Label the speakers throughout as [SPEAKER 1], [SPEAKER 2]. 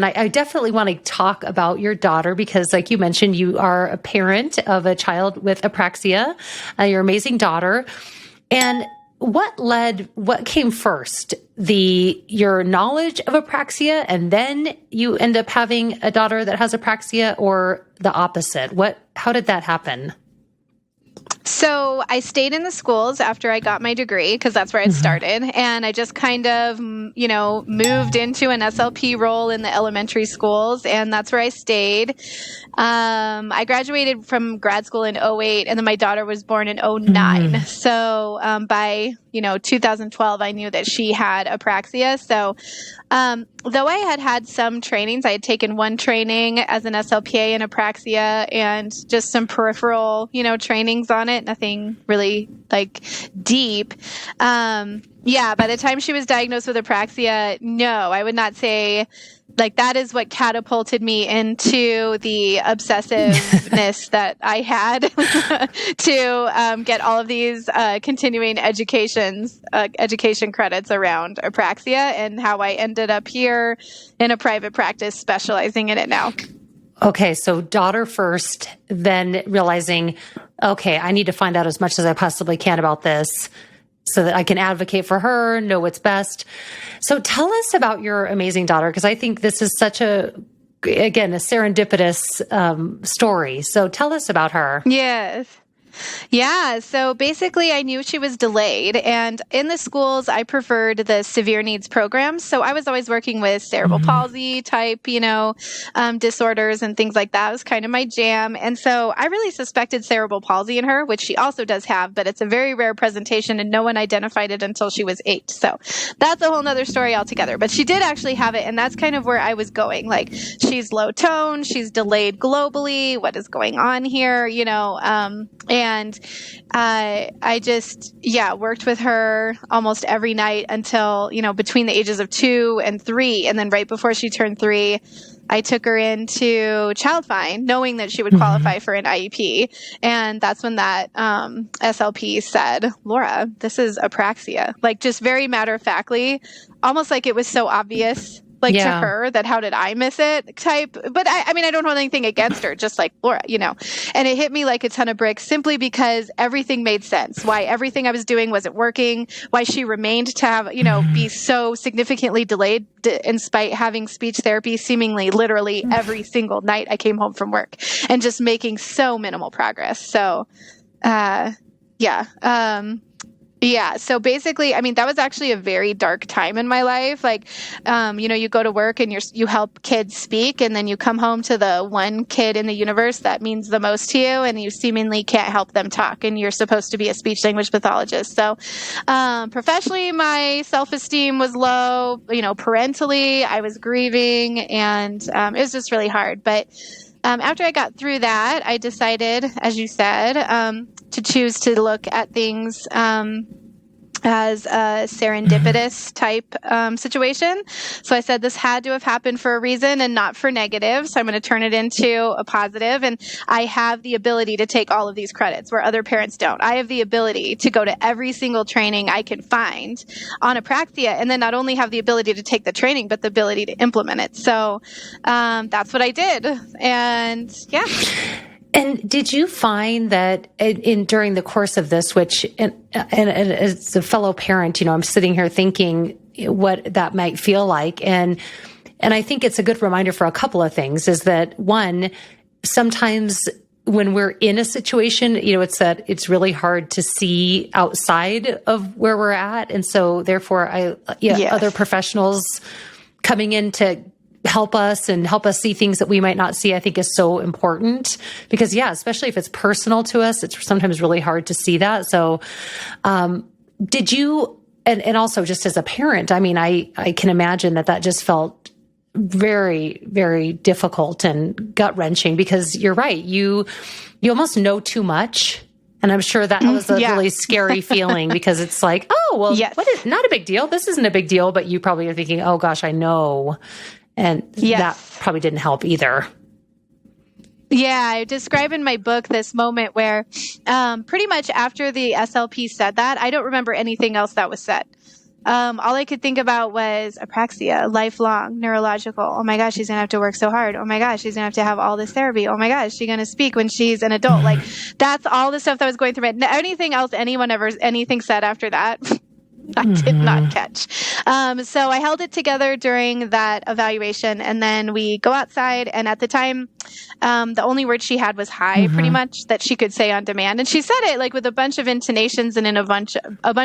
[SPEAKER 1] And I definitely want to talk about your daughter because, like you mentioned, you are a parent of a child with apraxia, your amazing daughter. And what came first? Your knowledge of apraxia, and then you end up having a daughter that has apraxia, or the opposite? How did that happen?
[SPEAKER 2] So I stayed in the schools after I got my degree because that's where I started. And I just kind of, moved into an SLP role in the elementary schools. And that's where I stayed. I graduated from grad school in 2008, and then my daughter was born in 2009. So by 2012, I knew that she had apraxia. So though I had some trainings, I had taken one training as an SLPA in apraxia and just some peripheral, trainings on it, nothing really deep. By the time she was diagnosed with apraxia, no, I would not say that is what catapulted me into the obsessiveness that I had to get all of these continuing education credits around apraxia, and how I ended up here in a private practice specializing in it now.
[SPEAKER 1] Okay, so daughter first, then realizing, okay, I need to find out as much as I possibly can about this so that I can advocate for her, know what's best. So tell us about your amazing daughter, because I think this is such a serendipitous story. So tell us about her.
[SPEAKER 2] Yes. Yeah. So basically, I knew she was delayed. And in the schools, I preferred the severe needs programs. So I was always working with cerebral palsy type, disorders and things like that. It was kind of my jam. And so I really suspected cerebral palsy in her, which she also does have, but it's a very rare presentation and no one identified it until she was 8. So that's a whole nother story altogether. But she did actually have it. And that's kind of where I was going. She's low tone, she's delayed globally. What is going on here? And I just, worked with her almost every night until, between the ages of 2 and 3. And then right before she turned 3, I took her into Child Find, knowing that she would qualify for an IEP. And that's when that SLP said, "Laura, this is apraxia." Just very matter-of-factly, almost like it was so obvious to her that how did I miss it type. But I don't hold anything against her, just like Laura, and it hit me like a ton of bricks simply because everything made sense. Why everything I was doing wasn't working, why she remained to have, be so significantly delayed in spite having speech therapy seemingly literally every single night I came home from work, and just making so minimal progress. So, so basically, that was actually a very dark time in my life. You go to work and you help kids speak, and then you come home to the one kid in the universe that means the most to you, and you seemingly can't help them talk, and you're supposed to be a speech language pathologist. So, professionally, my self-esteem was low. Parentally, I was grieving, and it was just really hard. But after I got through that, I decided, as you said, to choose to look at things as a serendipitous type situation. So I said this had to have happened for a reason and not for negative. So I'm going to turn it into a positive. And I have the ability to take all of these credits where other parents don't. I have the ability to go to every single training I can find on apraxia, and then not only have the ability to take the training, but the ability to implement it. So that's what I did. And yeah.
[SPEAKER 1] And did you find that during the course of this, which, and as a fellow parent, I'm sitting here thinking what that might feel like. And I think it's a good reminder for a couple of things, is that one, sometimes when we're in a situation, it's really hard to see outside of where we're at. And so therefore other professionals coming in to help us see things that we might not see, I think is so important, because especially if it's personal to us, it's sometimes really hard to see that. So, did you, and also just as a parent, I can imagine that just felt very, very difficult and gut wrenching, because you're right. You almost know too much. And I'm sure that was a really scary feeling, because it's like, not a big deal. This isn't a big deal. But you probably are thinking, oh gosh, I know. And that probably didn't help either.
[SPEAKER 2] Yeah, I describe in my book this moment where pretty much after the SLP said that, I don't remember anything else that was said. all I could think about was apraxia, lifelong, neurological. Oh my gosh, she's going to have to work so hard. Oh my gosh, she's going to have all this therapy. Oh my gosh, she's going to speak when she's an adult. Like, that's all the stuff that was going through my head. Anything else anything said after that, I did not catch. So I held it together during that evaluation, and then we go outside, and at the time, the only word she had was hi, pretty much, that she could say on demand. And she said it like with a bunch of intonations and in a bunch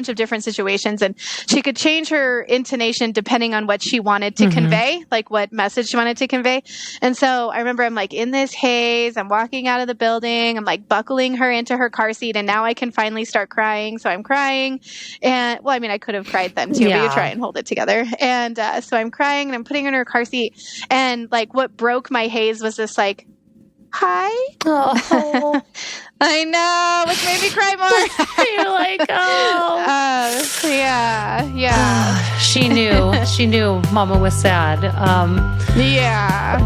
[SPEAKER 2] of different situations. And she could change her intonation depending on what she wanted to convey, like what message she wanted to convey. And so I remember I'm like in this haze, I'm walking out of the building, I'm like buckling her into her car seat, and now I can finally start crying. So I'm crying. And well, I mean, I could have cried then too, but you try and hold it together. And so I'm crying and I'm putting her in her car seat. And like what broke my haze was this like, hi.
[SPEAKER 1] Oh.
[SPEAKER 2] I know, which made me cry more.
[SPEAKER 1] You're like, oh.
[SPEAKER 2] Yeah.
[SPEAKER 1] She knew Mama was sad.
[SPEAKER 2] Yeah.